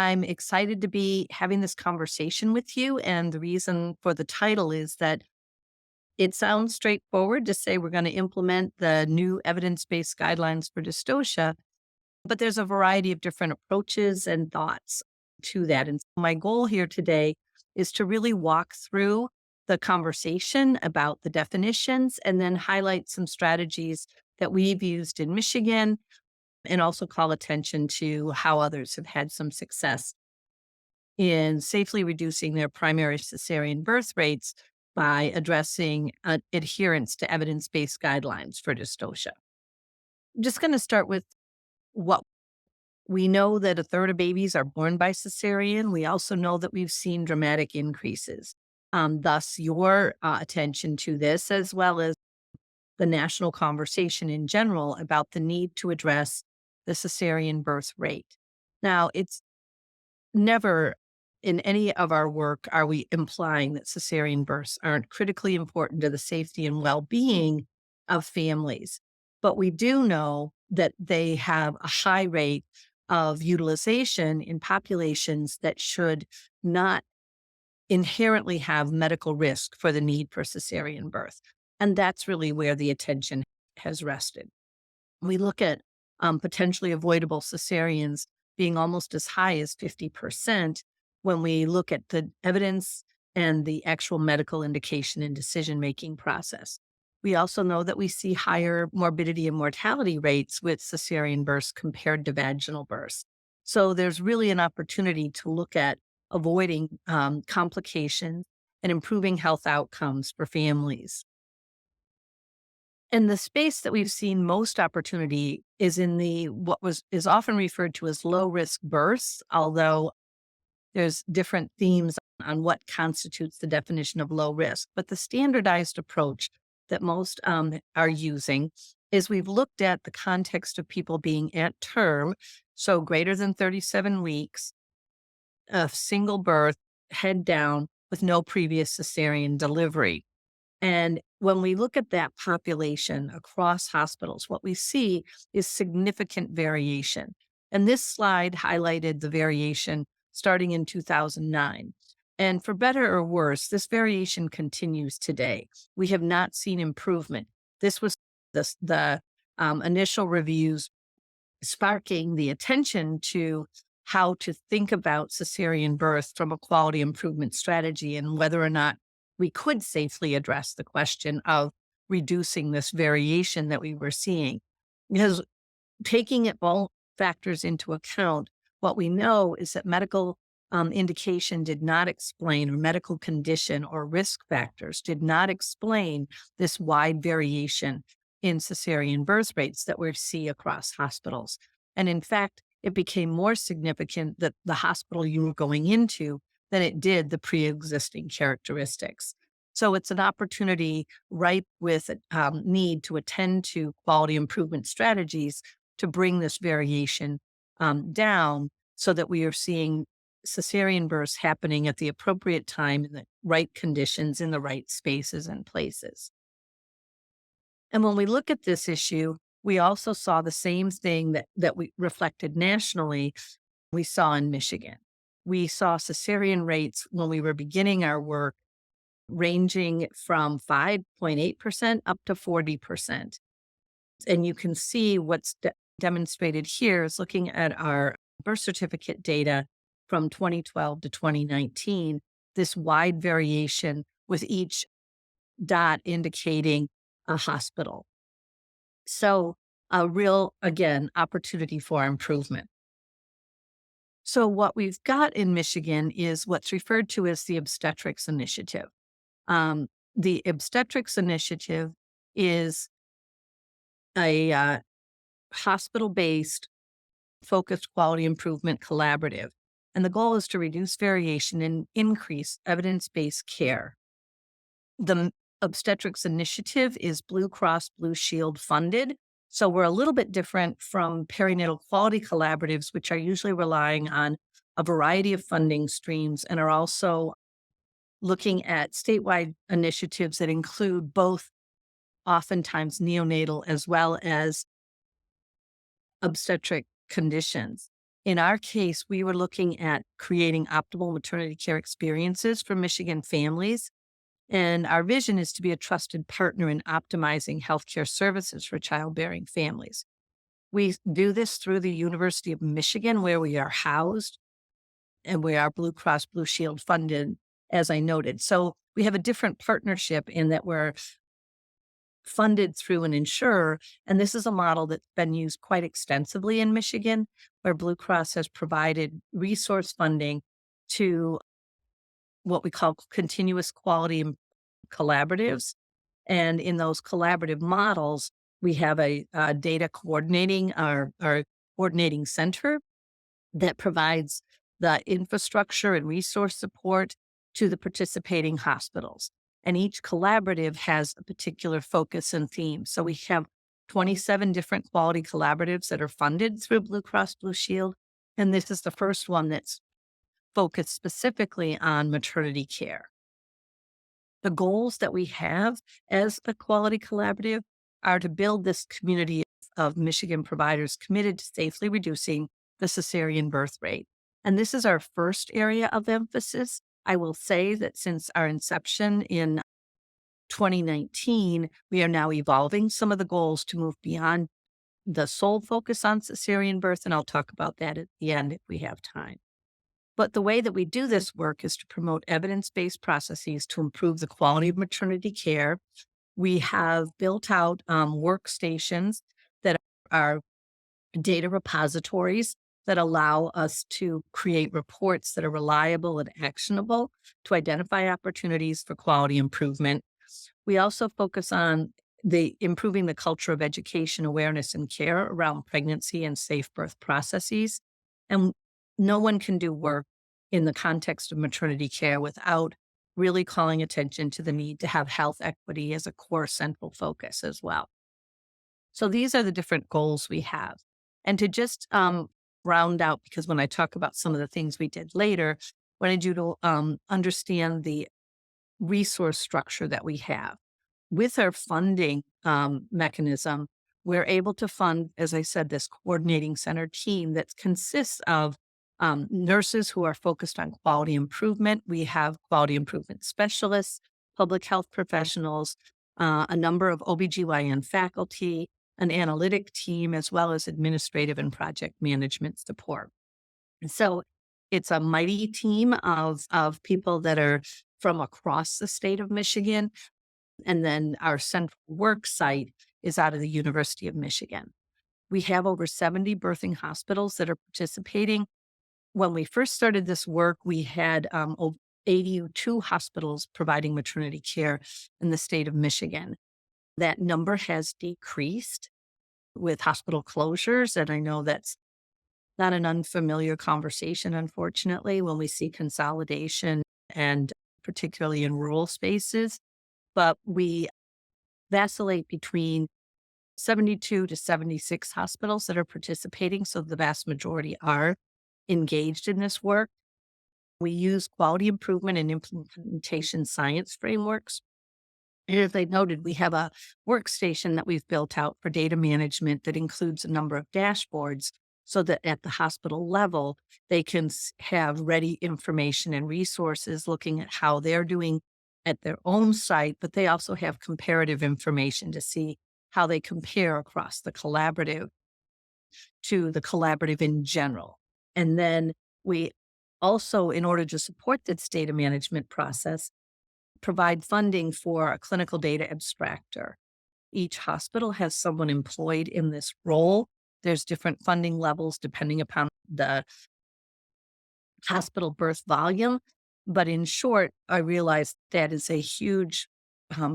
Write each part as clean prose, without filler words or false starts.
I'm excited to be having this conversation with you. And the reason for the title is that it sounds straightforward to say we're going to implement the new evidence based guidelines for dystocia, but there's a variety of different approaches and thoughts to that. And so my goal here today is to really walk through the conversation about the definitions and then highlight some strategies that we've used in Michigan and also call attention to how others have had some success in safely reducing their primary cesarean birth rates by addressing adherence to evidence based guidelines for dystocia. I'm just going to start with what we know that a third of babies are born by cesarean. We also know that we've seen dramatic increases. Thus, your attention to this, as well as the national conversation in general about the need to address the cesarean birth rate. Now, it's never in any of our work are we implying that cesarean births aren't critically important to the safety and well-being of families. But we do know that they have a high rate of utilization in populations that should not inherently have medical risk for the need for cesarean birth. And that's really where the attention has rested. We look at potentially avoidable cesareans being almost as high as 50% when we look at the evidence and the actual medical indication and decision-making process. We also know that we see higher morbidity and mortality rates with cesarean births compared to vaginal births. So there's really an opportunity to look at avoiding complications and improving health outcomes for families. And the space that we've seen most opportunity is in the is often referred to as low risk births, although there's different themes on what constitutes the definition of low risk. But the standardized approach that most are using is we've looked at the context of people being at term, so greater than 37 weeks, a single birth, head down, with no previous cesarean delivery. And when we look at that population across hospitals, what we see is significant variation. And this slide highlighted the variation starting in 2009. And for better or worse, this variation continues today. We have not seen improvement. This was the initial reviews sparking the attention to how to think about cesarean birth from a quality improvement strategy and whether or not we could safely address the question of reducing this variation that we were seeing. Because taking it all factors into account, what we know is that medical indication did not explain, or medical condition or risk factors did not explain this wide variation in cesarean birth rates that we see across hospitals. And in fact, it became more significant that the hospital you were going into than it did the pre-existing characteristics. So it's an opportunity ripe with need to attend to quality improvement strategies to bring this variation down so that we are seeing cesarean births happening at the appropriate time in the right conditions in the right spaces and places. And when we look at this issue, we also saw the same thing that we reflected nationally, we saw in Michigan. We saw cesarean rates when we were beginning our work ranging from 5.8% up to 40%. And you can see what's demonstrated here is looking at our birth certificate data from 2012 to 2019, this wide variation with each dot indicating a hospital. So a real, again, opportunity for improvement. So what we've got in Michigan is what's referred to as the obstetrics initiative. The obstetrics initiative is a hospital-based focused quality improvement collaborative. And the goal is to reduce variation and increase evidence-based care. The obstetrics initiative is Blue Cross Blue Shield funded. So we're a little bit different from perinatal quality collaboratives, which are usually relying on a variety of funding streams and are also looking at statewide initiatives that include both oftentimes neonatal as well as obstetric conditions. In our case, we were looking at creating optimal maternity care experiences for Michigan families. And our vision is to be a trusted partner in optimizing healthcare services for childbearing families. We do this through the University of Michigan, where we are housed and we are Blue Cross Blue Shield funded, as I noted. So we have a different partnership in that we're funded through an insurer. And this is a model that's been used quite extensively in Michigan, where Blue Cross has provided resource funding to what we call continuous quality collaboratives. And in those collaborative models, we have a data coordinating our coordinating center that provides the infrastructure and resource support to the participating hospitals. And each collaborative has a particular focus and theme. So we have 27 different quality collaboratives that are funded through Blue Cross Blue Shield. And this is the first one that's focused specifically on maternity care. The goals that we have as a quality collaborative are to build this community of Michigan providers committed to safely reducing the cesarean birth rate. And this is our first area of emphasis. I will say that since our inception in 2019, we are now evolving some of the goals to move beyond the sole focus on cesarean birth. And I'll talk about that at the end if we have time. But the way that we do this work is to promote evidence-based processes to improve the quality of maternity care. We have built out workstations that are data repositories that allow us to create reports that are reliable and actionable to identify opportunities for quality improvement. We also focus on improving the culture of education, awareness, and care around pregnancy and safe birth processes. And no one can do work in the context of maternity care without really calling attention to the need to have health equity as a core central focus as well. So these are the different goals we have. And to just round out, because when I talk about some of the things we did later, I wanted you to understand the resource structure that we have. With our funding mechanism, we're able to fund, as I said, this coordinating center team that consists of nurses who are focused on quality improvement. We have quality improvement specialists, public health professionals, a number of OBGYN faculty, an analytic team, as well as administrative and project management support. And so it's a mighty team of people that are from across the state of Michigan. And then our central work site is out of the University of Michigan. We have over 70 birthing hospitals that are participating. When we first started this work, we had 82 hospitals providing maternity care in the state of Michigan. That number has decreased with hospital closures. And I know that's not an unfamiliar conversation, unfortunately, when we see consolidation and particularly in rural spaces. But we vacillate between 72 to 76 hospitals that are participating. So the vast majority are engaged in this work. We use quality improvement and implementation science frameworks. And as I noted, we have a workstation that we've built out for data management that includes a number of dashboards so that at the hospital level, they can have ready information and resources looking at how they're doing at their own site, but they also have comparative information to see how they compare across the collaborative to the collaborative in general. And then we also, in order to support this data management process, provide funding for a clinical data abstractor. Each hospital has someone employed in this role. There's different funding levels depending upon the hospital birth volume. But in short, I realized that is a huge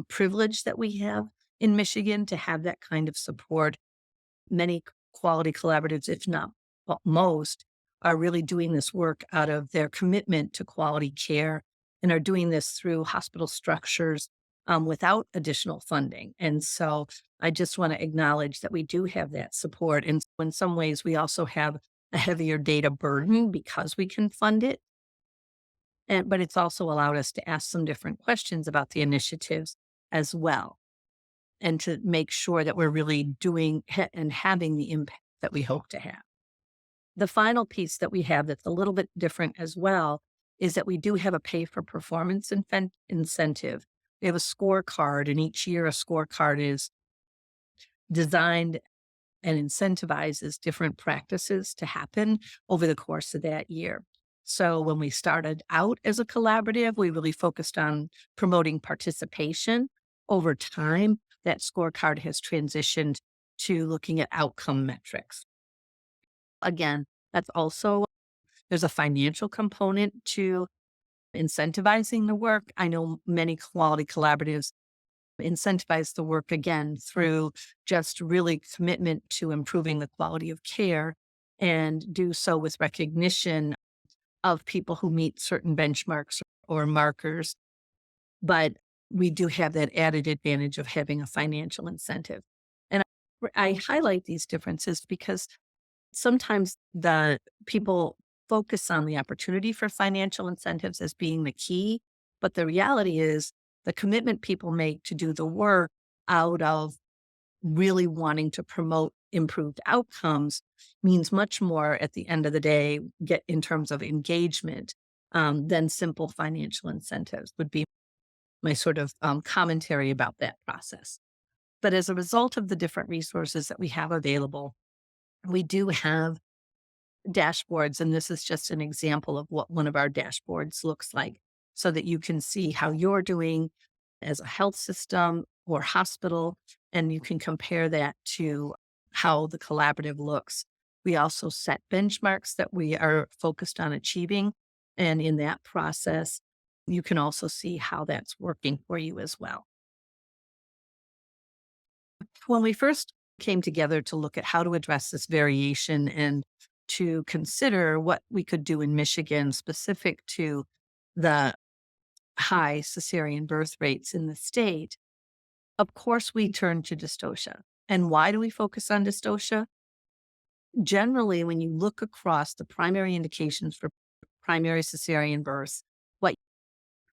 privilege that we have in Michigan to have that kind of support. Many quality collaboratives, if not most, are really doing this work out of their commitment to quality care and are doing this through hospital structures without additional funding. And so I just want to acknowledge that we do have that support. And in some ways, we also have a heavier data burden because we can fund it. But it's also allowed us to ask some different questions about the initiatives as well, and to make sure that we're really doing and having the impact that we hope to have. The final piece that we have that's a little bit different as well is that we do have a pay for performance incentive. We have a scorecard, and each year a scorecard is designed and incentivizes different practices to happen over the course of that year. So when we started out as a collaborative, we really focused on promoting participation. Over time, that scorecard has transitioned to looking at outcome metrics. Again, that's also, there's a financial component to incentivizing the work. I know many quality collaboratives incentivize the work again through just really commitment to improving the quality of care, and do so with recognition of people who meet certain benchmarks or markers. But we do have that added advantage of having a financial incentive. And I highlight these differences because sometimes the people focus on the opportunity for financial incentives as being the key, but the reality is the commitment people make to do the work out of really wanting to promote improved outcomes means much more at the end of the day, get in terms of engagement, than simple financial incentives would be my sort of commentary about that process. But as a result of the different resources that we have available, we do have dashboards, and this is just an example of what one of our dashboards looks like, so that you can see how you're doing as a health system or hospital, and you can compare that to how the collaborative looks. We also set benchmarks that we are focused on achieving, and in that process, you can also see how that's working for you as well. When we first came together to look at how to address this variation and to consider what we could do in Michigan specific to the high cesarean birth rates in the state, of course, we turned to dystocia. And why do we focus on dystocia? Generally, when you look across the primary indications for primary cesarean birth, what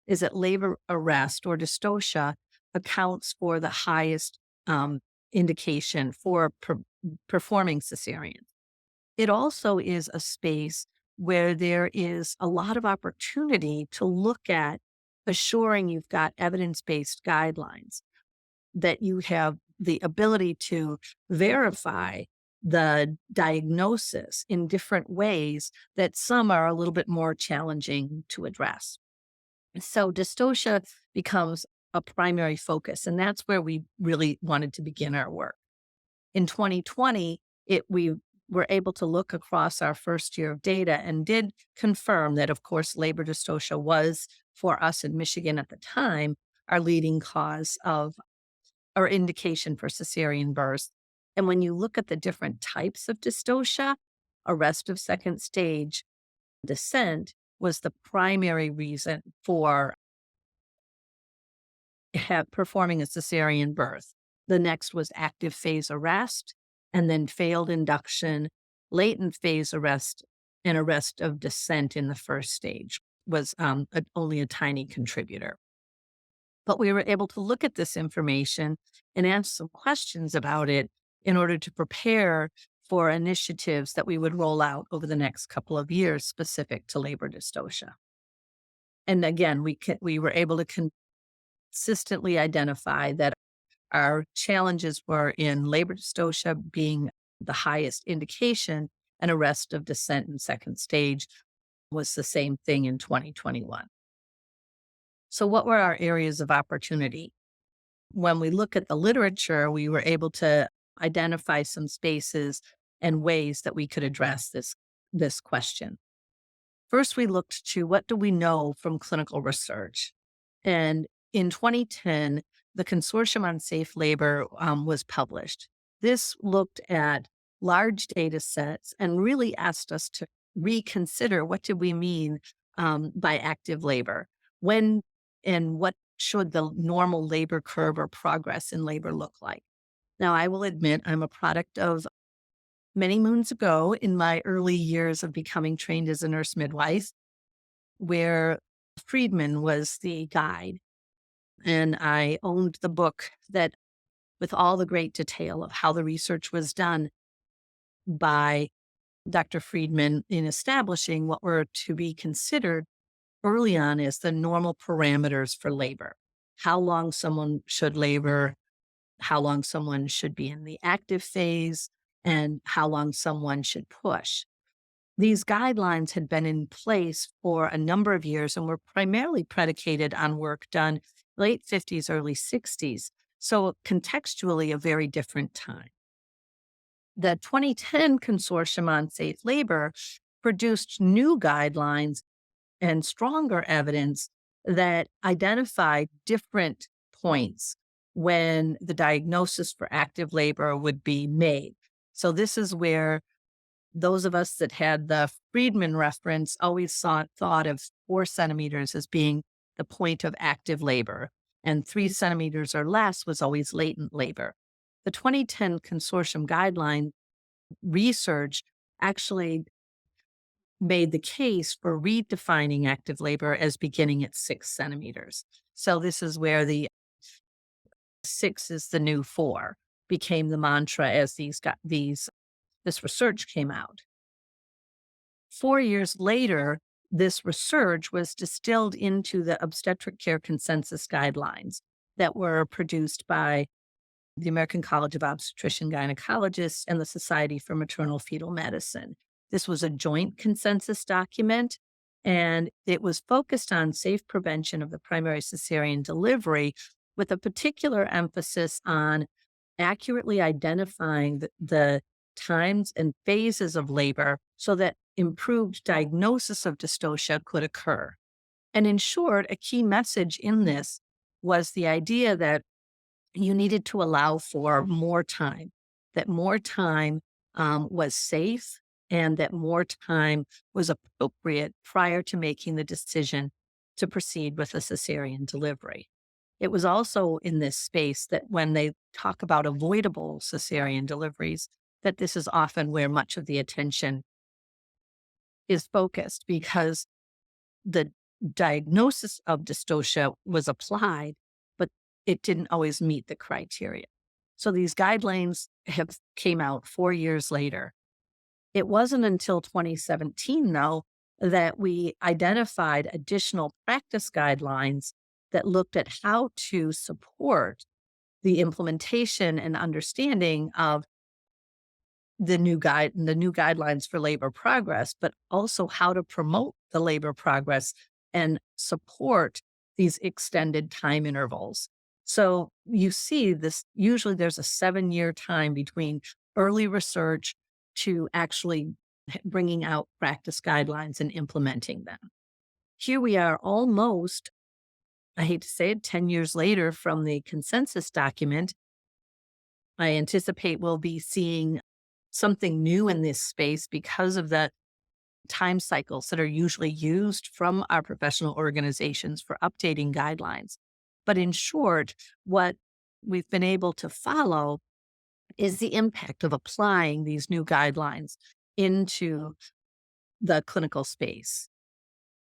is that labor arrest or dystocia accounts for the highest indication for performing cesarean. It also is a space where there is a lot of opportunity to look at assuring you've got evidence-based guidelines, that you have the ability to verify the diagnosis in different ways that some are a little bit more challenging to address. So dystocia becomes a primary focus, and that's where we really wanted to begin our work. In 2020, we were able to look across our first year of data and did confirm that, of course, labor dystocia was, for us in Michigan at the time, our leading cause of or indication for cesarean births. And when you look at the different types of dystocia, arrest of second stage descent was the primary reason for performing a cesarean birth. The next was active phase arrest, and then failed induction, latent phase arrest, and arrest of descent in the first stage was only a tiny contributor. But we were able to look at this information and ask some questions about it in order to prepare for initiatives that we would roll out over the next couple of years specific to labor dystocia. And again, we were able to consistently identify that our challenges were in labor dystocia being the highest indication, and arrest of descent in second stage was the same thing in 2021. So what were our areas of opportunity? When we look at the literature, we were able to identify some spaces and ways that we could address this question. First, we looked to what do we know from clinical research? And in 2010, the Consortium on Safe Labor was published. This looked at large data sets and really asked us to reconsider what did we mean by active labor? When and what should the normal labor curve or progress in labor look like? Now, I will admit I'm a product of many moons ago in my early years of becoming trained as a nurse midwife, where Friedman was the guide. And I owned the book that, with all the great detail of how the research was done by Dr. Friedman in establishing what were to be considered early on as the normal parameters for labor. How long someone should labor, how long someone should be in the active phase, and how long someone should push. These guidelines had been in place for a number of years and were primarily predicated on work done late 50s, early 60s. So contextually, a very different time. The 2010 Consortium on Safe Labor produced new guidelines and stronger evidence that identified different points when the diagnosis for active labor would be made. So this is where those of us that had the Friedman reference always thought of 4 centimeters as being the point of active labor, and 3 centimeters or less was always latent labor. The 2010 consortium guideline research actually made the case for redefining active labor as beginning at 6 centimeters. So this is where the 6 is the new 4 became the mantra as this research came out. 4 years later, this research was distilled into the obstetric care consensus guidelines that were produced by the American College of Obstetrician Gynecologists and the Society for Maternal Fetal Medicine. This was a joint consensus document, and it was focused on safe prevention of the primary cesarean delivery with a particular emphasis on accurately identifying the times and phases of labor so that improved diagnosis of dystocia could occur. And in short, a key message in this was the idea that you needed to allow for more time, that more time was safe and that more time was appropriate prior to making the decision to proceed with a cesarean delivery. It was also in this space that when they talk about avoidable cesarean deliveries, that this is often where much of the attention is focused because the diagnosis of dystocia was applied, but it didn't always meet the criteria. So these guidelines came out 4 years later. It wasn't until 2017, though, that we identified additional practice guidelines that looked at how to support the implementation and understanding of the new guidelines for labor progress, but also how to promote the labor progress and support these extended time intervals. So you see this, usually there's a 7-year time between early research to actually bringing out practice guidelines and implementing them. Here we are almost, I hate to say it, 10 years later from the consensus document. I anticipate we'll be seeing something new in this space because of the time cycles that are usually used from our professional organizations for updating guidelines. But in short, what we've been able to follow is the impact of applying these new guidelines into the clinical space.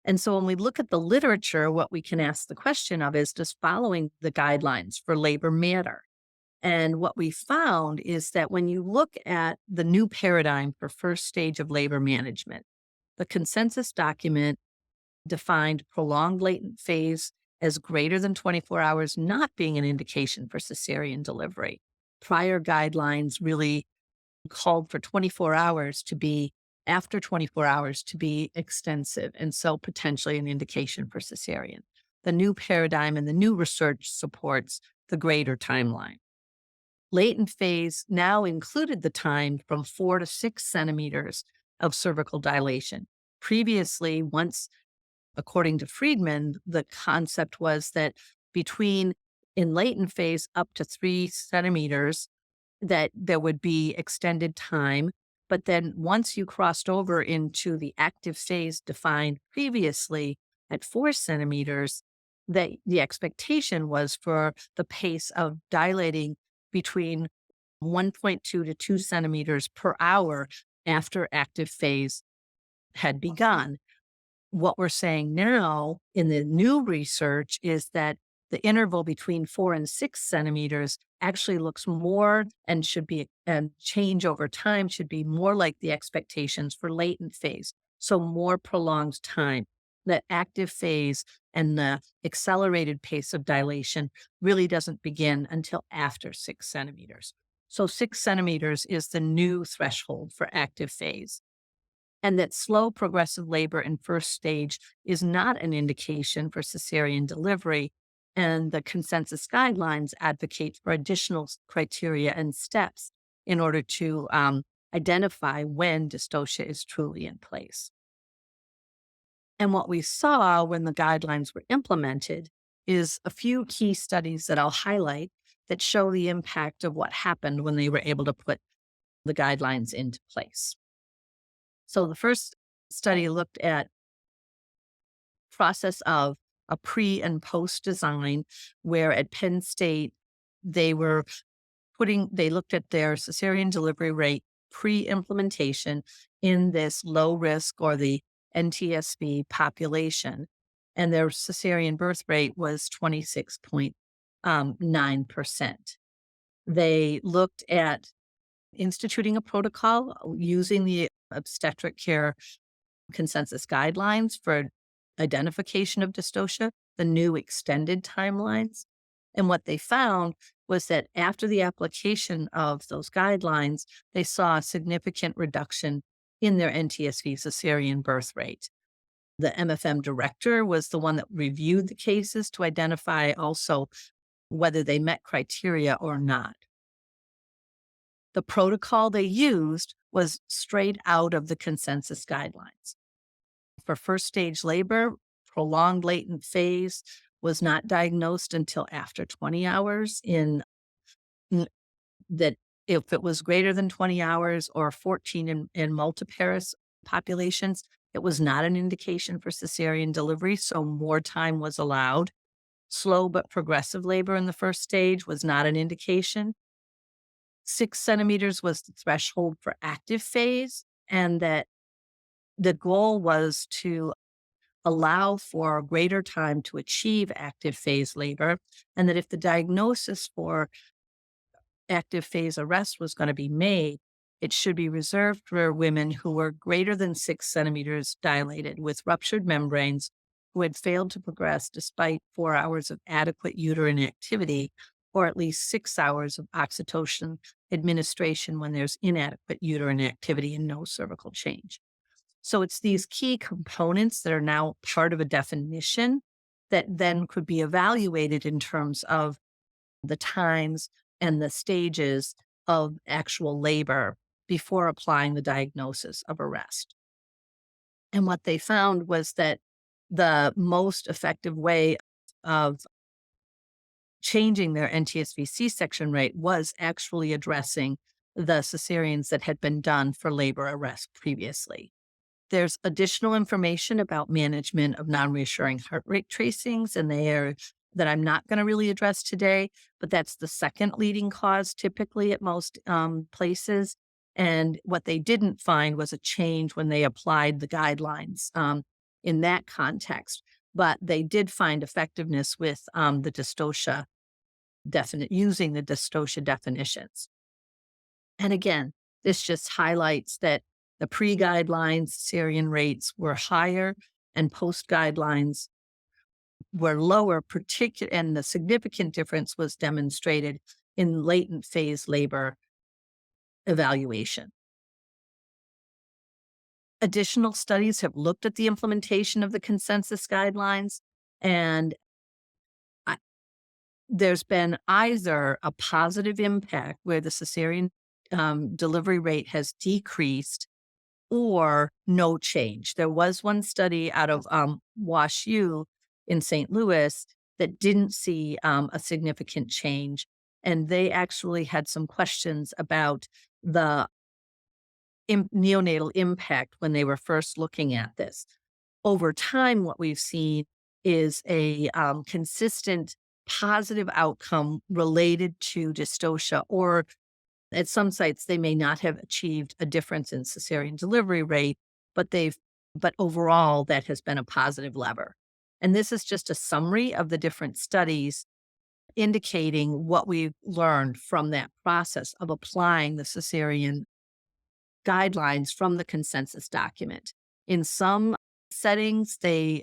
And so when we look at the literature, what we can ask the question of is, does following the guidelines for labor matter? And what we found is that when you look at the new paradigm for first stage of labor management, the consensus document defined prolonged latent phase as greater than 24 hours not being an indication for cesarean delivery. Prior guidelines really called for 24 hours to be, after 24 hours to be extensive, and so potentially an indication for cesarean. The new paradigm and the new research supports the greater timeline. Latent phase now included the time from 4 to 6 centimeters of cervical dilation. Previously, once, according to Friedman, the concept was that between in latent phase up to 3 centimeters, that there would be extended time. But then once you crossed over into the active phase defined previously at 4 centimeters, that the expectation was for the pace of dilating between 1.2 to 2 centimeters per hour after active phase had begun. What we're saying now in the new research is that the interval between 4 and 6 centimeters actually looks more and should be, and change over time should be more like the expectations for latent phase. So more prolonged time. That active phase and the accelerated pace of dilation really doesn't begin until after 6 centimeters. So 6 centimeters is the new threshold for active phase. And that slow progressive labor in first stage is not an indication for cesarean delivery. And the consensus guidelines advocate for additional criteria and steps in order to identify when dystocia is truly in place. And what we saw when the guidelines were implemented is a few key studies that I'll highlight that show the impact of what happened when they were able to put the guidelines into place. So the first study looked at process of a pre and post design, where at Penn State they were they looked at their cesarean delivery rate pre-implementation in this low risk or the NTSB population, and their cesarean birth rate was 26.9%. They looked at instituting a protocol using the obstetric care consensus guidelines for identification of dystocia, the new extended timelines. And what they found was that after the application of those guidelines, they saw a significant reduction in their NTSV cesarean birth rate. The MFM director was the one that reviewed the cases to identify also whether they met criteria or not. The protocol they used was straight out of the consensus guidelines. For first stage labor, prolonged latent phase was not diagnosed until after 20 hours that if it was greater than 20 hours or 14 in multiparous populations, it was not an indication for cesarean delivery, so more time was allowed. Slow but progressive labor in the first stage was not an indication. 6 centimeters was the threshold for active phase, and that the goal was to allow for greater time to achieve active phase labor, and that if the diagnosis for active phase arrest was going to be made, it should be reserved for women who were greater than 6 centimeters dilated with ruptured membranes, who had failed to progress despite 4 hours of adequate uterine activity, or at least 6 hours of oxytocin administration when there's inadequate uterine activity and no cervical change. So it's these key components that are now part of a definition that then could be evaluated in terms of the times and the stages of actual labor before applying the diagnosis of arrest. And what they found was that the most effective way of changing their NTSV C-section rate was actually addressing the cesareans that had been done for labor arrest previously. There's additional information about management of non-reassuring heart rate tracings, and that I'm not going to really address today, but that's the second leading cause typically at most places. And what they didn't find was a change when they applied the guidelines in that context, but they did find effectiveness with the dystocia using the dystocia definitions. And again, this just highlights that the pre-guidelines cesarean rates were higher and post-guidelines were lower, and the significant difference was demonstrated in latent phase labor evaluation. Additional studies have looked at the implementation of the consensus guidelines, and there's been either a positive impact where the cesarean delivery rate has decreased or no change. There was one study out of WashU in St. Louis that didn't see a significant change, and they actually had some questions about the neonatal impact when they were first looking at this. Over time, what we've seen is a consistent positive outcome related to dystocia, or at some sites, they may not have achieved a difference in cesarean delivery rate, but overall, that has been a positive lever. And this is just a summary of the different studies indicating what we've learned from that process of applying the cesarean guidelines from the consensus document. In some settings, they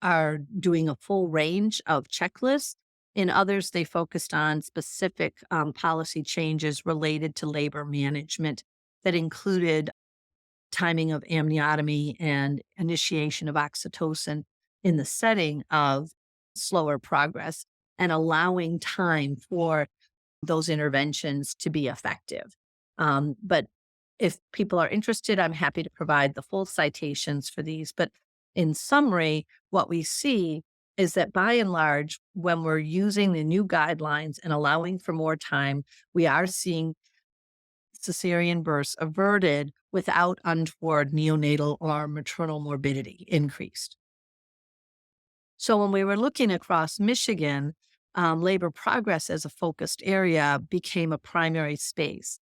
are doing a full range of checklists. In others, they focused on specific policy changes related to labor management that included timing of amniotomy and initiation of oxytocin in the setting of slower progress and allowing time for those interventions to be effective. But if people are interested, I'm happy to provide the full citations for these. But in summary, what we see is that by and large, when we're using the new guidelines and allowing for more time, we are seeing cesarean births averted without untoward neonatal or maternal morbidity increased. So when we were looking across Michigan, labor progress as a focused area became a primary space.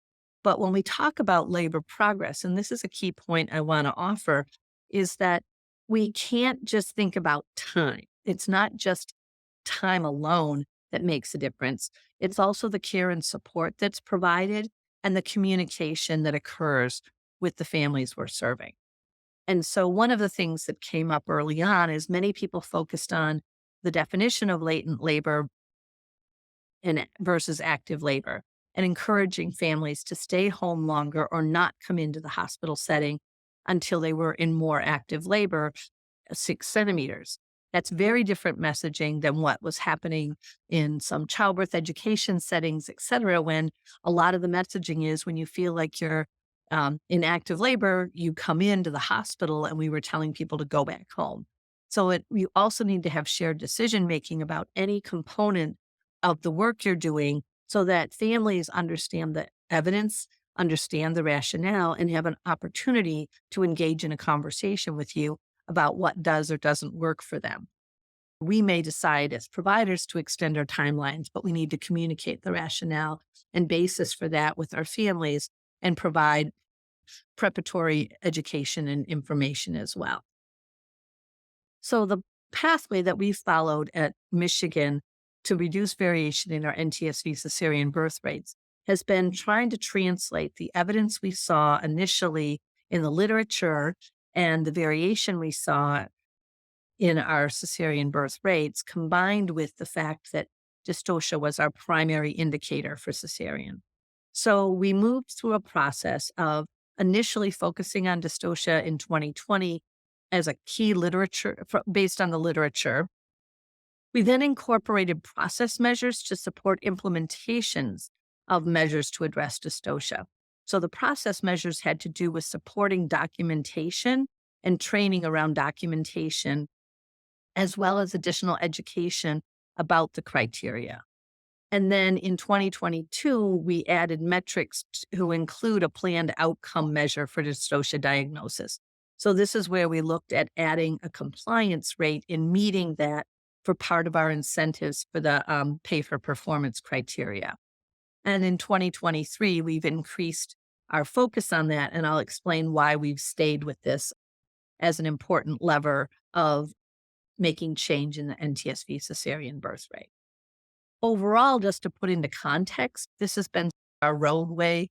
But when we talk about labor progress, and this is a key point I want to offer, is that we can't just think about time. It's not just time alone that makes a difference. It's also the care and support that's provided and the communication that occurs with the families we're serving. And so one of the things that came up early on is many people focused on the definition of latent labor and versus active labor and encouraging families to stay home longer or not come into the hospital setting until they were in more active labor, 6 centimeters. That's very different messaging than what was happening in some childbirth education settings, et cetera, when a lot of the messaging is when you feel like you're in active labor, you come into the hospital, and we were telling people to go back home. So you also need to have shared decision making about any component of the work you're doing so that families understand the evidence, understand the rationale, and have an opportunity to engage in a conversation with you about what does or doesn't work for them. We may decide as providers to extend our timelines, but we need to communicate the rationale and basis for that with our families and provide preparatory education and information as well. So the pathway that we followed at Michigan to reduce variation in our NTSV cesarean birth rates has been trying to translate the evidence we saw initially in the literature and the variation we saw in our cesarean birth rates, combined with the fact that dystocia was our primary indicator for cesarean. So we moved through a process of initially focusing on dystocia in 2020 as a key literature based on the literature. We then incorporated process measures to support implementations of measures to address dystocia. So the process measures had to do with supporting documentation and training around documentation, as well as additional education about the criteria. And then in 2022, we added metrics to include a planned outcome measure for dystocia diagnosis. So this is where we looked at adding a compliance rate in meeting that for part of our incentives for the pay for performance criteria. And in 2023, we've increased our focus on that, and I'll explain why we've stayed with this as an important lever of making change in the NTSV cesarean birth rate. Overall, just to put into context, this has been our roadway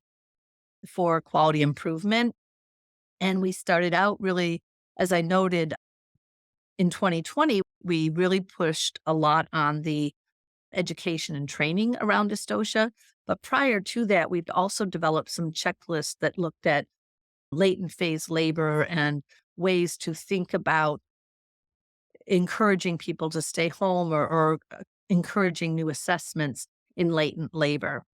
for quality improvement. And we started out really, as I noted, in 2020, we really pushed a lot on the education and training around dystocia. But prior to that, we've also developed some checklists that looked at latent phase labor and ways to think about encouraging people to stay home or encouraging new assessments in latent labor.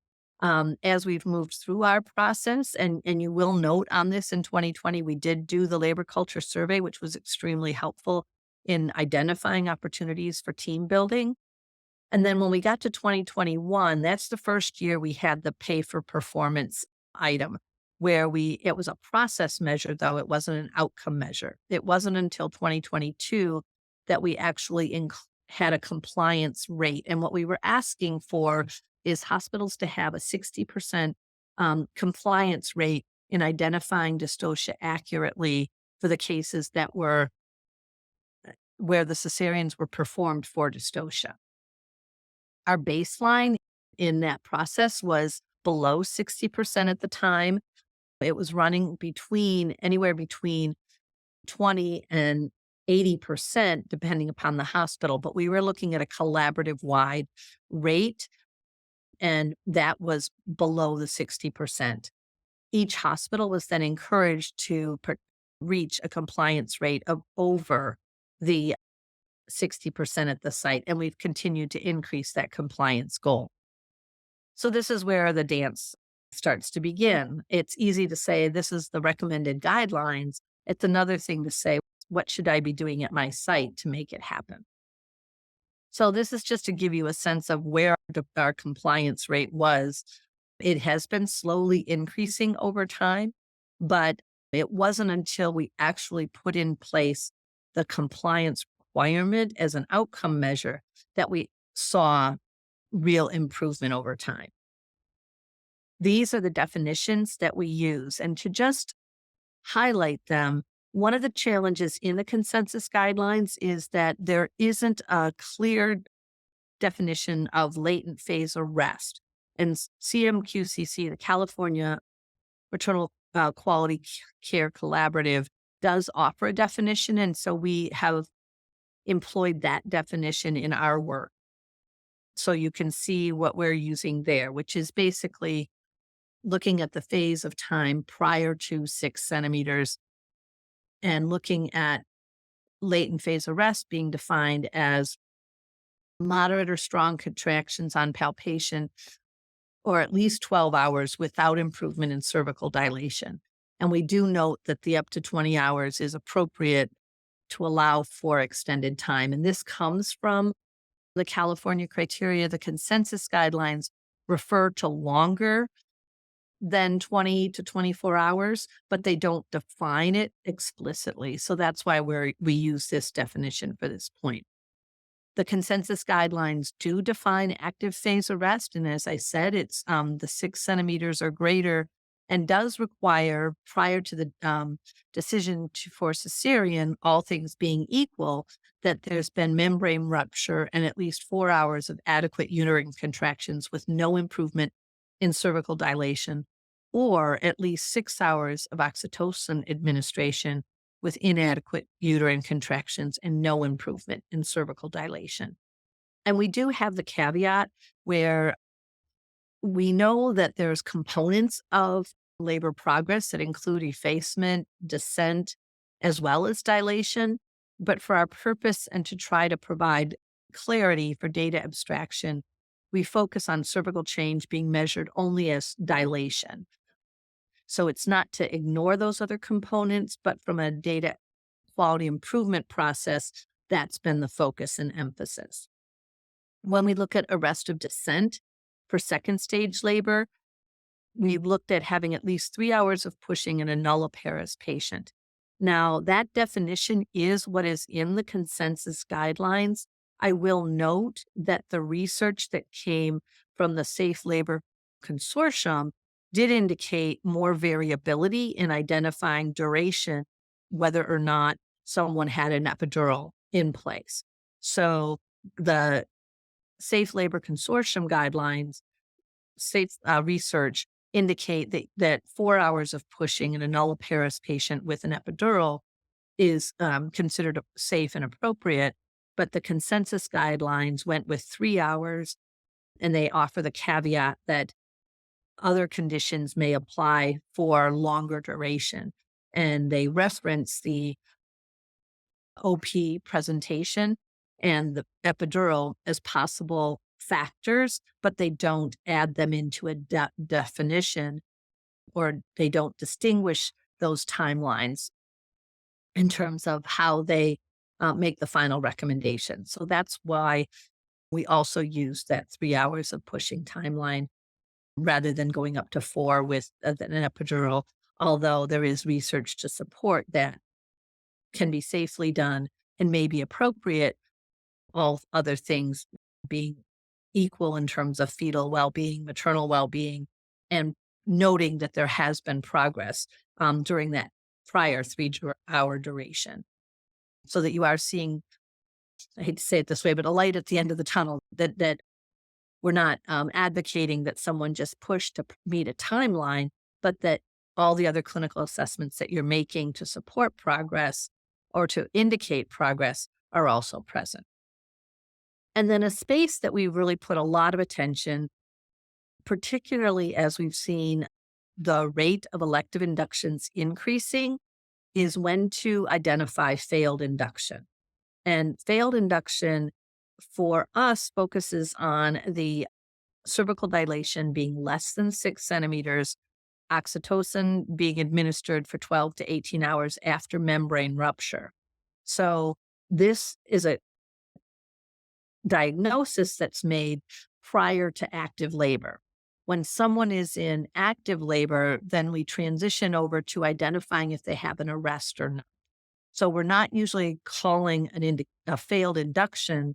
As we've moved through our process, and you will note on this in 2020, we did do the labor culture survey, which was extremely helpful in identifying opportunities for team building. And then when we got to 2021, that's the first year we had the pay for performance item, where it was a process measure, though it wasn't an outcome measure. It wasn't until 2022 that we actually had a compliance rate. And what we were asking for is hospitals to have a 60% compliance rate in identifying dystocia accurately for the cases that were where the cesareans were performed for dystocia. Our baseline in that process was below 60% at the time. It was running anywhere between 20 and 80%, depending upon the hospital. But we were looking at a collaborative wide rate, and that was below the 60%. Each hospital was then encouraged to reach a compliance rate of over the 60% at the site, and we've continued to increase that compliance goal. So this is where the dance starts to begin. It's easy to say this is the recommended guidelines. It's another thing to say, what should I be doing at my site to make it happen? So this is just to give you a sense of where our compliance rate was. It has been slowly increasing over time, but it wasn't until we actually put in place the compliance requirement as an outcome measure that we saw real improvement over time. These are the definitions that we use. And to just highlight them, one of the challenges in the consensus guidelines is that there isn't a clear definition of latent phase arrest. And CMQCC, the California Maternal Quality Care Collaborative, does offer a definition. And so we have employed that definition in our work. So you can see what we're using there, which is basically looking at the phase of time prior to 6 centimeters and looking at latent phase arrest being defined as moderate or strong contractions on palpation or at least 12 hours without improvement in cervical dilation. And we do note that the up to 20 hours is appropriate to allow for extended time. And this comes from the California criteria. The consensus guidelines refer to longer than 20 to 24 hours, but they don't define it explicitly. So that's why we use this definition for this point. The consensus guidelines do define active phase arrest. And as I said, it's the 6 centimeters or greater and does require, prior to the decision for cesarean, all things being equal, that there's been membrane rupture and at least 4 hours of adequate uterine contractions with no improvement in cervical dilation, or at least 6 hours of oxytocin administration with inadequate uterine contractions and no improvement in cervical dilation. And we do have the caveat where we know that there's components of labor progress that include effacement, descent, as well as dilation. But for our purpose and to try to provide clarity for data abstraction, we focus on cervical change being measured only as dilation. So it's not to ignore those other components, but from a data quality improvement process, that's been the focus and emphasis. When we look at arrest of descent for second stage labor, we looked at having at least 3 hours of pushing in a nulliparous patient. Now, that definition is what is in the consensus guidelines. I will note that the research that came from the Safe Labor Consortium did indicate more variability in identifying duration, whether or not someone had an epidural in place. So the Safe Labor Consortium guidelines, safe research indicate that 4 hours of pushing in a nulliparous patient with an epidural is considered safe and appropriate, but the consensus guidelines went with 3 hours, and they offer the caveat that other conditions may apply for longer duration. And they reference the OP presentation and the epidural as possible factors, but they don't add them into a definition, or they don't distinguish those timelines in terms of how they make the final recommendation. So that's why we also use that 3 hours of pushing timeline rather than going up to 4 with an epidural, although there is research to support that can be safely done and may be appropriate, all other things being equal in terms of fetal well-being, maternal well-being, and noting that there has been progress during that prior 3 hour duration, so that you are seeing I hate to say it this way, but a light at the end of the tunnel, that we're not advocating that someone just push to meet a timeline, but that all the other clinical assessments that you're making to support progress or to indicate progress are also present. And then a space that we really put a lot of attention, particularly as we've seen the rate of elective inductions increasing, is when to identify failed induction. And failed induction for us focuses on the cervical dilation being less than 6 centimeters, oxytocin being administered for 12 to 18 hours after membrane rupture. So this is a diagnosis that's made prior to active labor. When someone is in active labor, then we transition over to identifying if they have an arrest or not. So we're not usually calling a failed induction.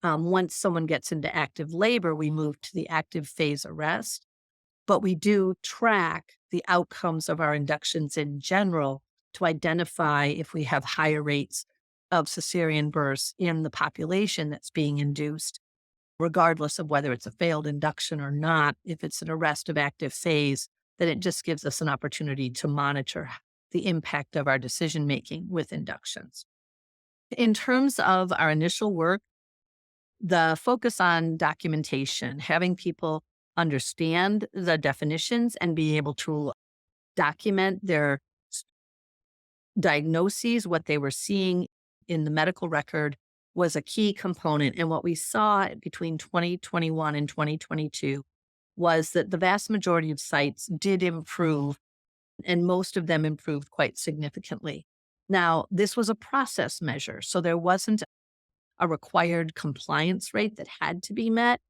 Once someone gets into active labor, we move to the active phase arrest, but we do track the outcomes of our inductions in general to identify if we have higher rates of cesarean births in the population that's being induced, regardless of whether it's a failed induction or not. If it's an arrest of active phase, then it just gives us an opportunity to monitor the impact of our decision making with inductions. In terms of our initial work, the focus on documentation, having people understand the definitions and be able to document their diagnoses, what they were seeing in the medical record, was a key component. And what we saw between 2021 and 2022 was that the vast majority of sites did improve, and most of them improved quite significantly. Now, this was a process measure, so there wasn't a required compliance rate that had to be met,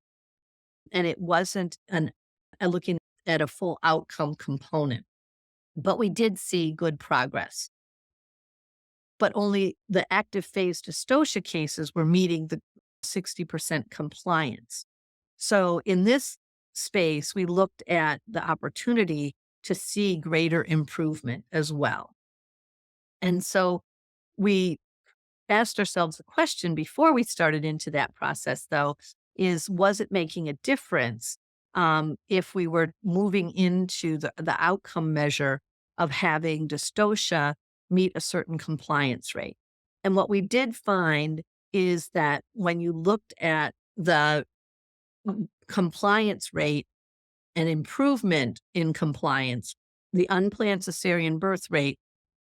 and it wasn't looking at a full outcome component. But we did see good progress. But only the active phase dystocia cases were meeting the 60% compliance. So in this space, we looked at the opportunity to see greater improvement as well. And so we asked ourselves a question before we started into that process, though, was it making a difference if we were moving into the outcome measure of having dystocia meet a certain compliance rate? And what we did find is that when you looked at the compliance rate and improvement in compliance, the unplanned cesarean birth rate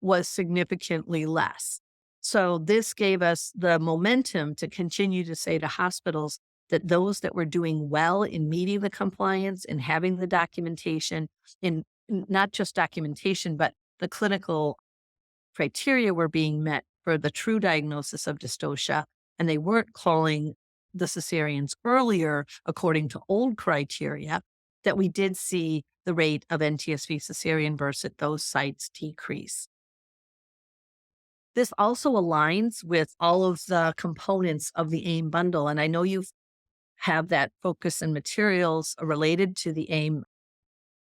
was significantly less. So this gave us the momentum to continue to say to hospitals that those that were doing well in meeting the compliance and having the documentation, in not just documentation, but the clinical criteria were being met for the true diagnosis of dystocia, and they weren't calling the cesareans earlier according to old criteria, that we did see the rate of NTSV cesarean births at those sites decrease. This also aligns with all of the components of the AIM bundle. And I know you have that focus and materials related to the AIM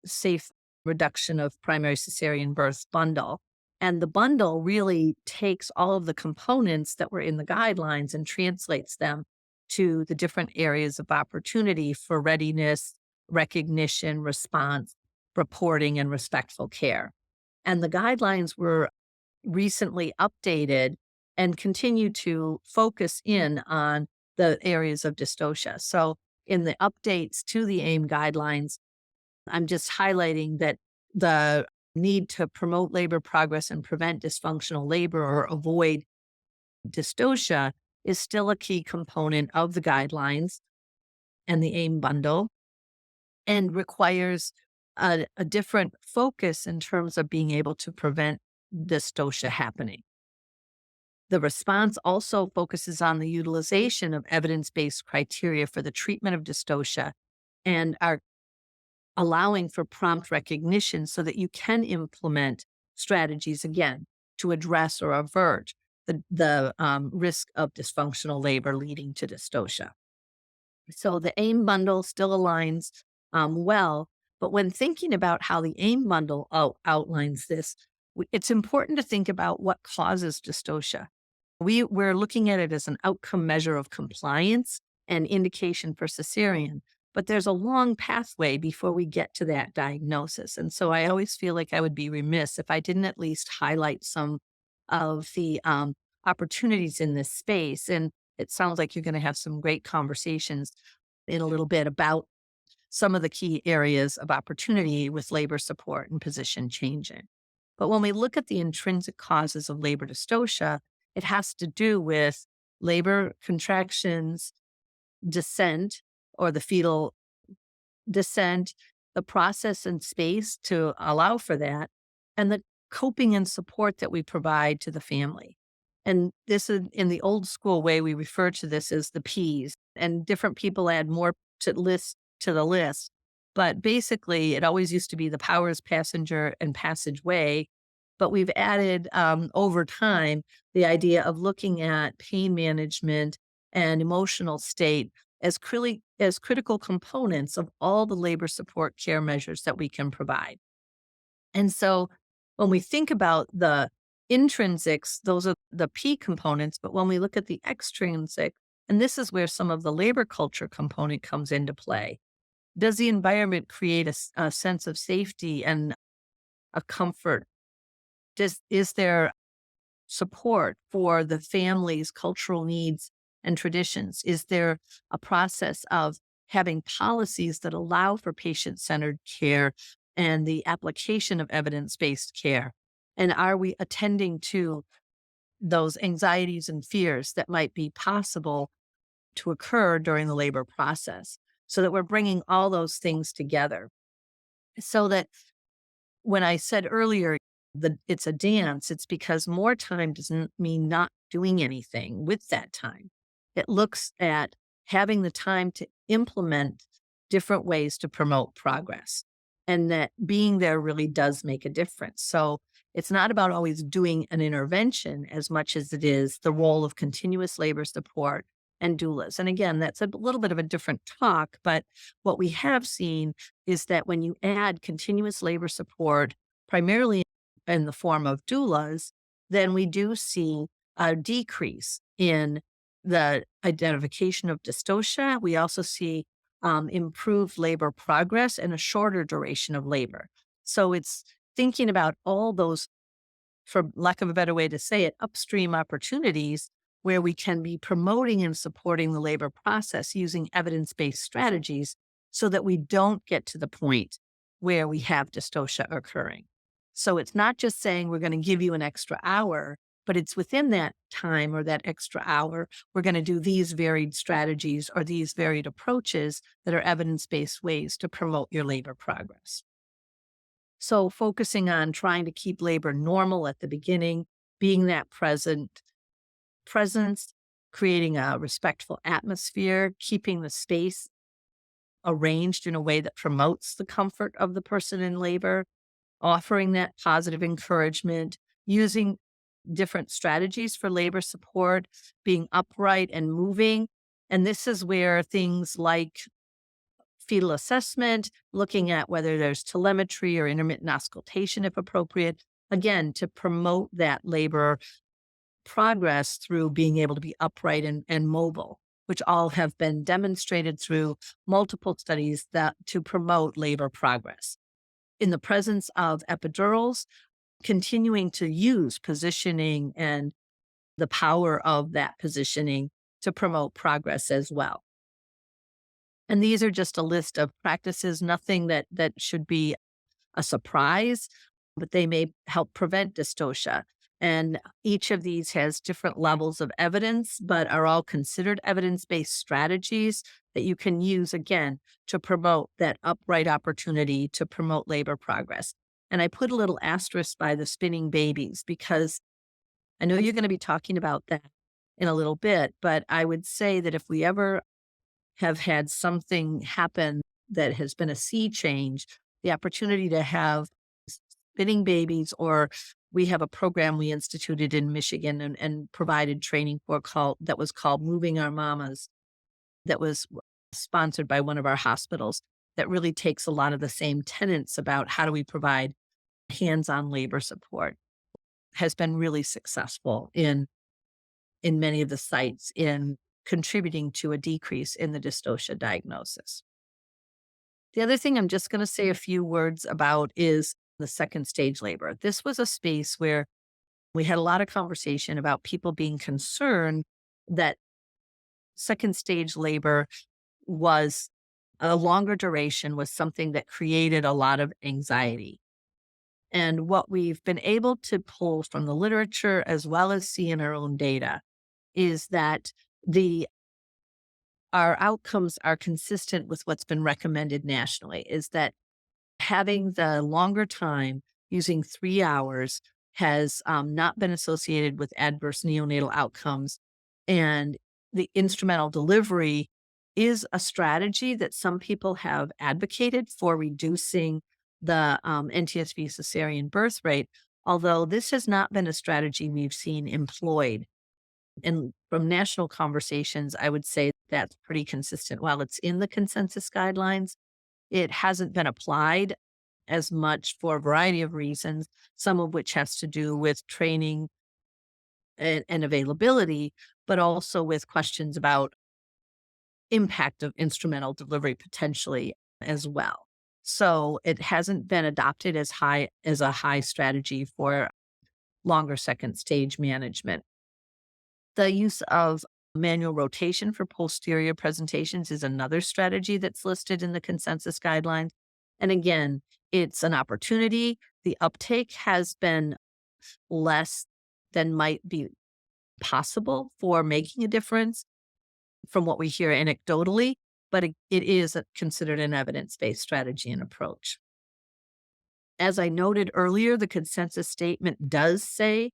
safe reduction of primary cesarean birth bundle. And the bundle really takes all of the components that were in the guidelines and translates them to the different areas of opportunity for readiness, recognition, response, reporting, and respectful care. And the guidelines were recently updated and continue to focus in on the areas of dystocia. So in the updates to the AIM guidelines, I'm just highlighting that the need to promote labor progress and prevent dysfunctional labor or avoid dystocia is still a key component of the guidelines and the AIM bundle, and requires a different focus in terms of being able to prevent dystocia happening. The response also focuses on the utilization of evidence-based criteria for the treatment of dystocia and are allowing for prompt recognition so that you can implement strategies, again, to address or avert the risk of dysfunctional labor leading to dystocia. So the AIM bundle still aligns well, but when thinking about how the AIM bundle outlines this, it's important to think about what causes dystocia. we're looking at it as an outcome measure of compliance and indication for cesarean. But there's a long pathway before we get to that diagnosis. And so I always feel like I would be remiss if I didn't at least highlight some of the opportunities in this space. And it sounds like you're going to have some great conversations in a little bit about some of the key areas of opportunity with labor support and position changing. But when we look at the intrinsic causes of labor dystocia, it has to do with labor contractions, descent, or the fetal descent, the process and space to allow for that, and the coping and support that we provide to the family. And this is in the old school way, we refer to this as the P's, and different people add more to the list. But basically, it always used to be the powers, passenger, and passageway. But we've added over time the idea of looking at pain management and emotional state as critical components of all the labor support care measures that we can provide. And so when we think about the intrinsics, those are the P components, but when we look at the extrinsic, and this is where some of the labor culture component comes into play. Does the environment create a sense of safety and a comfort? Is there support for the family's cultural needs and traditions? Is there a process of having policies that allow for patient-centered care and the application of evidence-based care? And are we attending to those anxieties and fears that might be possible to occur during the labor process, so that we're bringing all those things together so that when I said earlier that it's a dance, it's because more time doesn't mean not doing anything with that time. It looks at having the time to implement different ways to promote progress, and that being there really does make a difference. So it's not about always doing an intervention as much as it is the role of continuous labor support and doulas. And again, that's a little bit of a different talk, but what we have seen is that when you add continuous labor support, primarily in the form of doulas, then we do see a decrease in the identification of dystocia. We also see improved labor progress and a shorter duration of labor. So it's thinking about all those, for lack of a better way to say it, upstream opportunities where we can be promoting and supporting the labor process using evidence-based strategies so that we don't get to the point where we have dystocia occurring. So it's not just saying we're going to give you an extra hour, but it's within that time or that extra hour, we're going to do these varied strategies or these varied approaches that are evidence-based ways to promote your labor progress. So focusing on trying to keep labor normal at the beginning, being that presence, creating a respectful atmosphere, keeping the space arranged in a way that promotes the comfort of the person in labor, offering that positive encouragement, using different strategies for labor support, being upright and moving. And this is where things like fetal assessment, looking at whether there's telemetry or intermittent auscultation if appropriate, again, to promote that labor progress through being able to be upright and mobile, which all have been demonstrated through multiple studies that to promote labor progress. In the presence of epidurals, continuing to use positioning and the power of that positioning to promote progress as well. And these are just a list of practices, nothing that should be a surprise, but they may help prevent dystocia. And each of these has different levels of evidence, but are all considered evidence-based strategies that you can use, again, to promote that upright opportunity to promote labor progress. And I put a little asterisk by the spinning babies because I know you're going to be talking about that in a little bit, but I would say that if we ever have had something happen that has been a sea change, the opportunity to have spinning babies, or we have a program we instituted in Michigan and provided training for that was called Moving Our Mamas, that was sponsored by one of our hospitals, that really takes a lot of the same tenets about how do we provide hands-on labor support, has been really successful in in many of the sites in contributing to a decrease in the dystocia diagnosis. The other thing I'm just going to say a few words about is the second stage labor. This was a space where we had a lot of conversation about people being concerned that second stage labor was a longer duration, was something that created a lot of anxiety. And what we've been able to pull from the literature as well as see in our own data is that the our outcomes are consistent with what's been recommended nationally, is that having the longer time, using 3 hours, has not been associated with adverse neonatal outcomes. And the instrumental delivery is a strategy that some people have advocated for reducing the NTSB cesarean birth rate, although this has not been a strategy we've seen employed. And from national conversations, I would say that's pretty consistent. While it's in the consensus guidelines, it hasn't been applied as much for a variety of reasons, some of which has to do with training and availability, but also with questions about impact of instrumental delivery potentially as well. So it hasn't been adopted as a high strategy for longer second stage management. The use of manual rotation for posterior presentations is another strategy that's listed in the consensus guidelines. And again, it's an opportunity. The uptake has been less than might be possible for making a difference from what we hear anecdotally, but it is considered an evidence-based strategy and approach. As I noted earlier, the consensus statement does say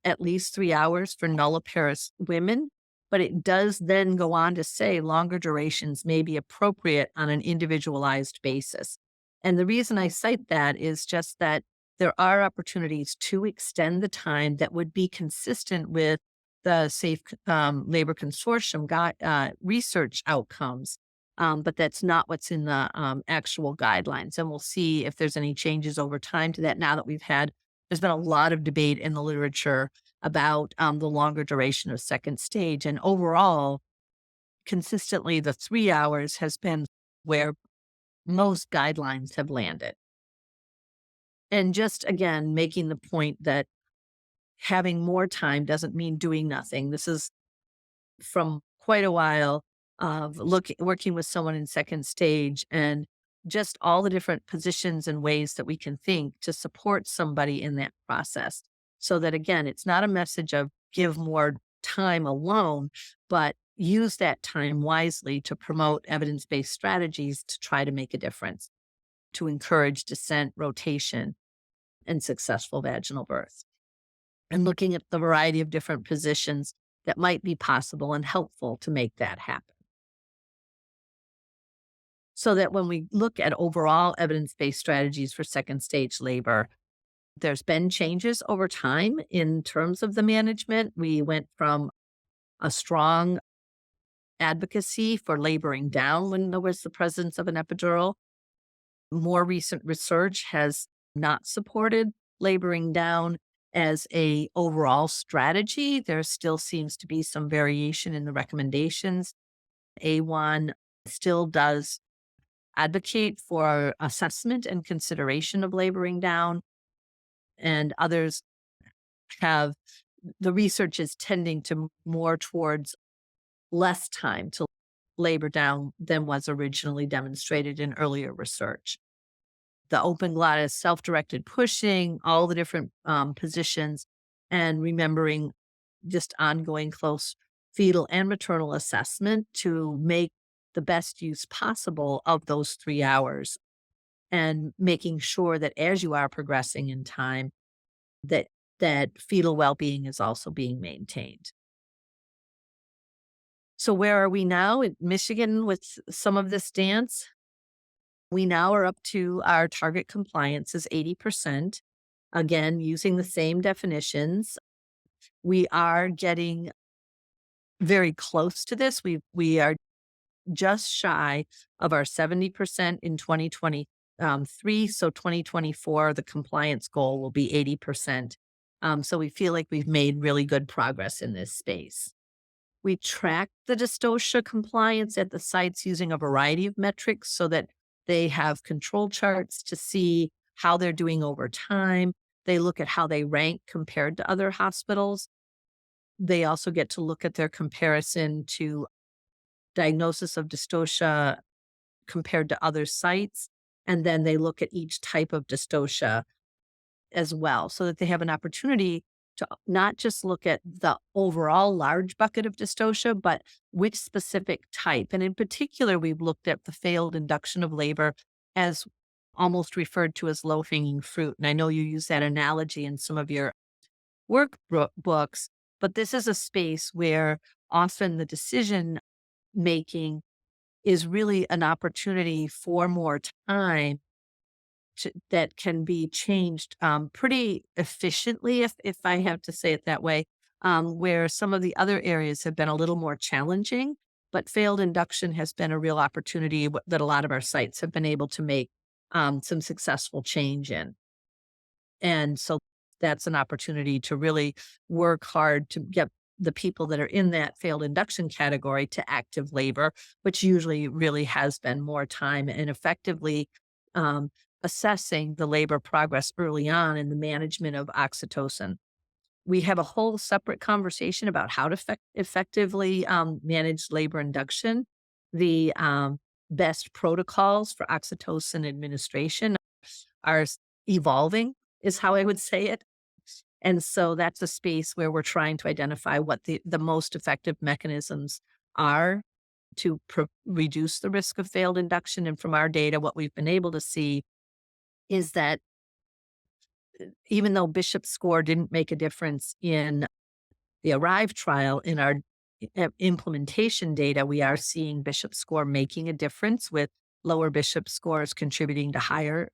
at least 3 hours for nulliparous women, but it does then go on to say longer durations may be appropriate on an individualized basis. And the reason I cite that is just that there are opportunities to extend the time that would be consistent with the Safe Labor Consortium research outcomes. But that's not what's in the actual guidelines. And we'll see if there's any changes over time to that now that there's been a lot of debate in the literature about the longer duration of second stage. And overall, consistently, the 3 hours has been where most guidelines have landed. And just again, making the point that having more time doesn't mean doing nothing. This is from quite a while of working with someone in second stage and just all the different positions and ways that we can think to support somebody in that process. So that again, it's not a message of give more time alone, but use that time wisely to promote evidence-based strategies to try to make a difference, to encourage descent, rotation, and successful vaginal birth. And looking at the variety of different positions that might be possible and helpful to make that happen. So that when we look at overall evidence-based strategies for second stage labor, there's been changes over time in terms of the management. We went from a strong advocacy for laboring down when there was the presence of an epidural. More recent research has not supported laboring down as a overall strategy. There still seems to be some variation in the recommendations. AWAN still does advocate for assessment and consideration of laboring down, and others have the research is tending to more towards less time to labor down than was originally demonstrated in earlier research. The open glottis, self-directed pushing, all the different positions, and remembering just ongoing close fetal and maternal assessment to make the best use possible of those 3 hours, and making sure that as you are progressing in time, that fetal well-being is also being maintained. So where are we now in Michigan with some of this dance? We now are up to our target compliance is 80%. Again, using the same definitions. We are getting very close to this. We are just shy of our 70% in 2023. So 2024, the compliance goal will be 80%. So we feel like we've made really good progress in this space. We track the dystocia compliance at the sites using a variety of metrics so that they have control charts to see how they're doing over time. They look at how they rank compared to other hospitals. They also get to look at their comparison to diagnosis of dystocia compared to other sites. And then they look at each type of dystocia as well, so that they have an opportunity to not just look at the overall large bucket of dystocia, but which specific type. And in particular, we've looked at the failed induction of labor as almost referred to as low hanging fruit. And I know you use that analogy in some of your books, but this is a space where often the decision making is really an opportunity for more time that can be changed pretty efficiently, if I have to say it that way, where some of the other areas have been a little more challenging, but failed induction has been a real opportunity that a lot of our sites have been able to make some successful change in. And so that's an opportunity to really work hard to get the people that are in that failed induction category to active labor, which usually really has been more time and effectively um, assessing the labor progress early on in the management of oxytocin. We have a whole separate conversation about how to effectively manage labor induction. The best protocols for oxytocin administration are evolving, is how I would say it. And so that's a space where we're trying to identify what the most effective mechanisms are to reduce the risk of failed induction. And from our data, what we've been able to see is that even though Bishop's score didn't make a difference in the ARRIVE trial, in our implementation data, we are seeing Bishop's score making a difference, with lower Bishop scores contributing to higher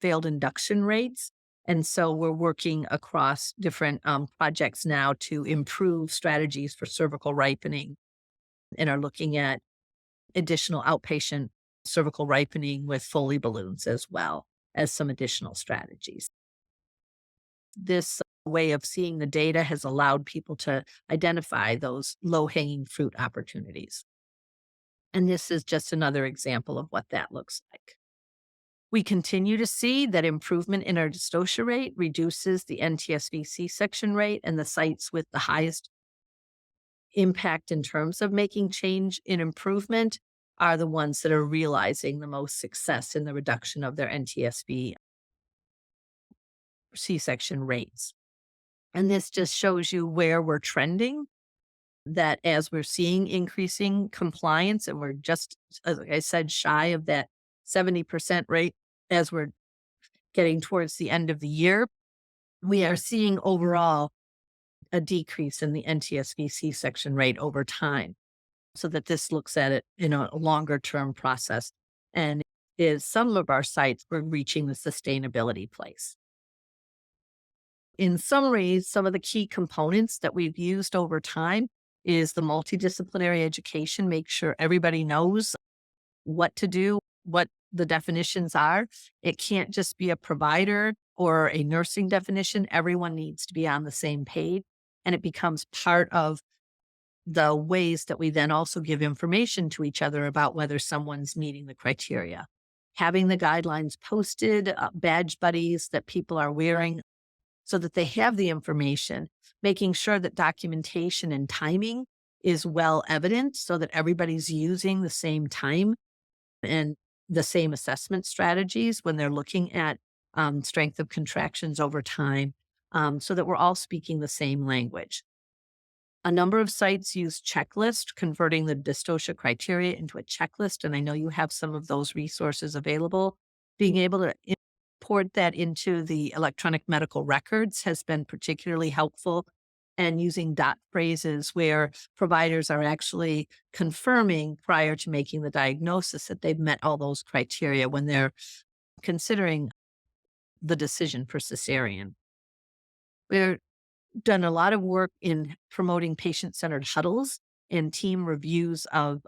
failed induction rates. And so we're working across different projects now to improve strategies for cervical ripening, and are looking at additional outpatient cervical ripening with Foley balloons as well as some additional strategies. This way of seeing the data has allowed people to identify those low hanging fruit opportunities. And this is just another example of what that looks like. We continue to see that improvement in our dystocia rate reduces the NTSV C-section rate, and the sites with the highest impact in terms of making change in improvement are the ones that are realizing the most success in the reduction of their NTSV C-section rates. And this just shows you where we're trending, that as we're seeing increasing compliance, and we're just, like I said, shy of that 70% rate as we're getting towards the end of the year, we are seeing overall a decrease in the NTSV C-section rate over time, so that this looks at it in a longer term process. And is some of our sites, we're reaching the sustainability place. In summary, some of the key components that we've used over time is the multidisciplinary education, make sure everybody knows what to do, what the definitions are. It can't just be a provider or a nursing definition. Everyone needs to be on the same page, and it becomes part of the ways that we then also give information to each other about whether someone's meeting the criteria. Having the guidelines posted, badge buddies that people are wearing so that they have the information, making sure that documentation and timing is well evident so that everybody's using the same time and the same assessment strategies when they're looking at strength of contractions over time, so that we're all speaking the same language. A number of sites use checklist, converting the dystocia criteria into a checklist, and I know you have some of those resources available. Being able to import that into the electronic medical records has been particularly helpful, and using dot phrases where providers are actually confirming prior to making the diagnosis that they've met all those criteria when they're considering the decision for cesarean. We've done a lot of work in promoting patient-centered huddles and team reviews of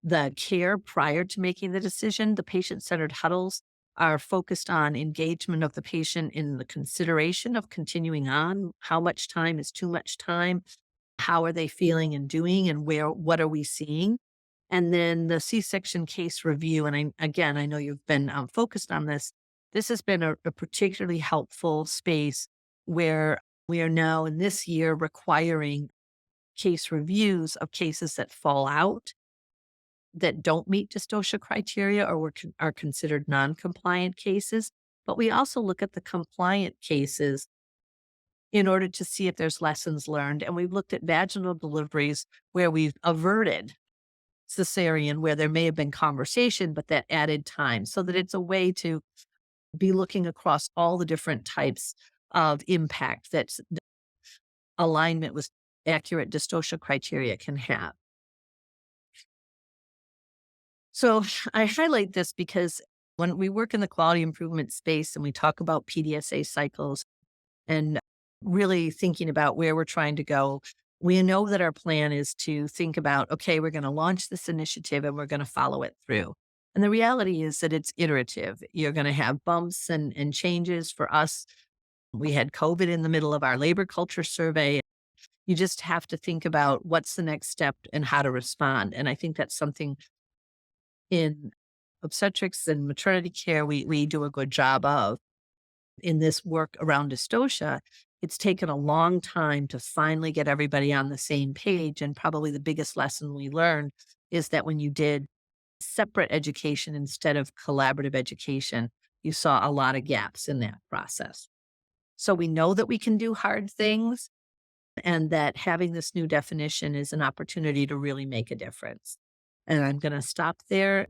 the care prior to making the decision. The patient-centered huddles are focused on engagement of the patient in the consideration of continuing on. How much time is too much time? How are they feeling and doing, and what are we seeing? And then the C-section case review. And again, I know you've been focused on this. This has been a particularly helpful space where we are now in this year requiring case reviews of cases that fall out, that don't meet dystocia criteria, or are considered non-compliant cases. But we also look at the compliant cases in order to see if there's lessons learned. And we've looked at vaginal deliveries where we've averted cesarean, where there may have been conversation, but that added time, so that it's a way to be looking across all the different types of impact that alignment with accurate dystocia criteria can have. So I highlight this because when we work in the quality improvement space and we talk about PDSA cycles and really thinking about where we're trying to go, we know that our plan is to think about, okay, we're going to launch this initiative and we're going to follow it through. And the reality is that it's iterative. You're going to have bumps and changes. For us, we had COVID in the middle of our labor culture survey. You just have to think about what's the next step and how to respond. And I think that's something in obstetrics and maternity care we do a good job of. In this work around dystocia, it's taken a long time to finally get everybody on the same page. And probably the biggest lesson we learned is that when you did separate education instead of collaborative education, you saw a lot of gaps in that process. So we know that we can do hard things, and that having this new definition is an opportunity to really make a difference. And I'm going to stop there.